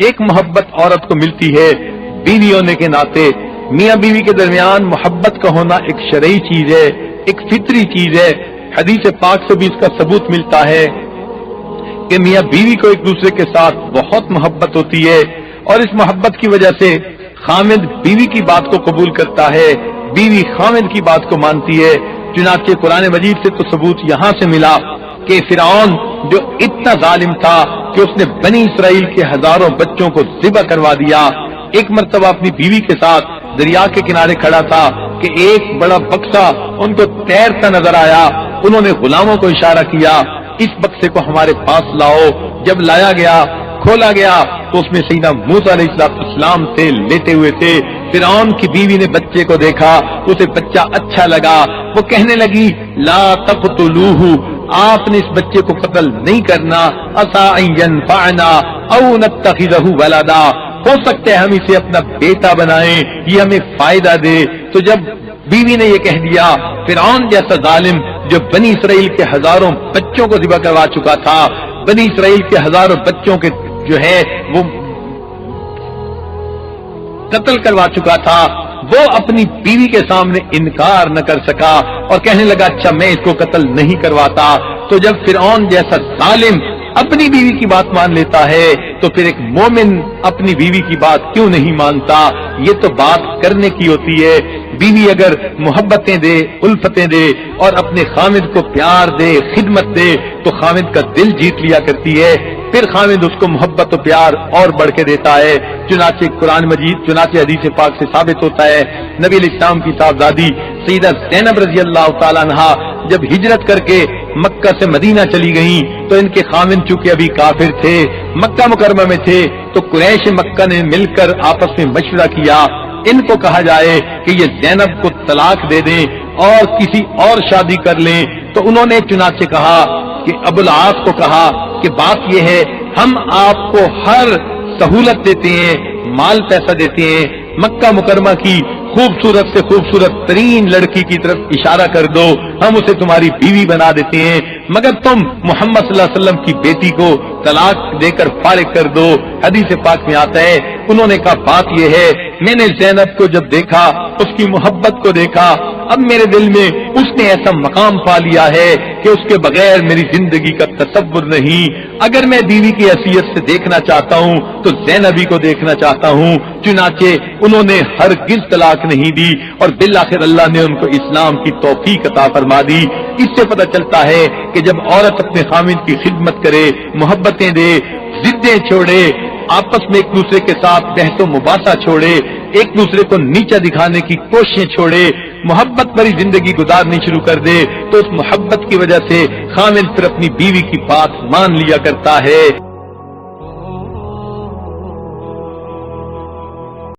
ایک محبت عورت کو ملتی ہے بیوی ہونے کے ناطے. میاں بیوی کے درمیان محبت کا ہونا ایک شرعی چیز ہے, ایک فطری چیز ہے. حدیث پاک سے بھی اس کا ثبوت ملتا ہے کہ میاں بیوی کو ایک دوسرے کے ساتھ بہت محبت ہوتی ہے, اور اس محبت کی وجہ سے خامد بیوی کی بات کو قبول کرتا ہے, بیوی خامد کی بات کو مانتی ہے. چنانچہ قرآن مجید سے تو ثبوت یہاں سے ملا کہ فرعون جو اتنا ظالم تھا کہ اس نے بنی اسرائیل کے ہزاروں بچوں کو ذبح کروا دیا. ایک مرتبہ اپنی بیوی کے ساتھ دریا کے کنارے کھڑا تھا کہ ایک بڑا بکسا ان کو تیرتا نظر آیا. انہوں نے غلاموں کو اشارہ کیا, اس بکسے کو ہمارے پاس لاؤ. جب لایا گیا, کھولا گیا تو اس میں سیدنا موسیٰ علیہ السلام تھے, لیٹے ہوئے تھے. فرعون کی بیوی نے بچے کو دیکھا, اسے بچہ اچھا لگا. وہ کہنے لگی لا تقتلوہ, آپ نے اس بچے کو قتل نہیں کرنا. عسیٰ ان ینفعنا او نتخذہ ولدا, ہو سکتا ہے ہم اسے اپنا بیٹا بنائیں, یہ ہمیں فائدہ دے. تو جب بیوی نے یہ کہہ دیا, فرعون جیسا ظالم جو بنی اسرائیل کے ہزاروں بچوں کو ذبح کروا چکا تھا, بنی اسرائیل کے ہزاروں بچوں کے جو ہے وہ قتل کروا چکا تھا, وہ اپنی بیوی کے سامنے انکار نہ کر سکا اور کہنے لگا اچھا میں اس کو قتل نہیں کرواتا. تو جب فرعون جیسا ظالم اپنی بیوی کی بات مان لیتا ہے تو پھر ایک مومن اپنی بیوی کی بات کیوں نہیں مانتا؟ یہ تو بات کرنے کی ہوتی ہے. بیوی اگر محبتیں دے, الفتیں دے اور اپنے خامد کو پیار دے, خدمت دے تو خامد کا دل جیت لیا کرتی ہے. پھر خامد اس کو محبت و پیار اور بڑھ کے دیتا ہے. چنانچہ قرآن مجید, چنانچہ حدیث پاک سے ثابت ہوتا ہے نبی علیہ السلام کی صاحبزادی سیدہ زینب رضی اللہ تعالیٰ عنہا جب ہجرت کر کے مکہ سے مدینہ چلی گئیں تو ان کے خامد چونکہ ابھی کافر تھے, مکہ مکرمہ میں تھے, تو قریش مکہ نے مل کر آپس میں مشورہ کیا ان کو کہا جائے کہ یہ زینب کو طلاق دے دیں اور کسی اور شادی کر لیں. تو انہوں نے چنانچہ کہا کہ ابو العاص کو کہا کہ بات یہ ہے ہم آپ کو ہر سہولت دیتے ہیں, مال پیسہ دیتے ہیں, مکہ مکرمہ کی خوبصورت سے خوبصورت ترین لڑکی کی طرف اشارہ کر دو, ہم اسے تمہاری بیوی بنا دیتے ہیں, مگر تم محمد صلی اللہ علیہ وسلم کی بیٹی کو طلاق دے کر فارغ کر دو. حدیث پاک میں آتا ہے انہوں نے کہا بات یہ ہے میں نے زینب کو جب دیکھا, اس کی محبت کو دیکھا, اب میرے دل میں اس نے ایسا مقام پا لیا ہے کہ اس کے بغیر میری زندگی کا تصور نہیں. اگر میں بیوی کی حیثیت سے دیکھنا چاہتا ہوں تو زینبی کو دیکھنا چاہتا ہوں. چنانچہ انہوں نے ہرگز طلاق نہیں دی اور بالآخر اللہ نے ان کو اسلام کی توفیق عطا فرما دی. اس سے پتہ چلتا ہے کہ جب عورت اپنے خامد کی خدمت کرے, محبتیں دے, ضدیں چھوڑے, آپس میں ایک دوسرے کے ساتھ بحث و مباحثہ چھوڑے, ایک دوسرے کو نیچا دکھانے کی کوششیں چھوڑے, محبت بھری زندگی گزارنی شروع کر دے تو اس محبت کی وجہ سے خامد پھر اپنی بیوی کی بات مان لیا کرتا ہے.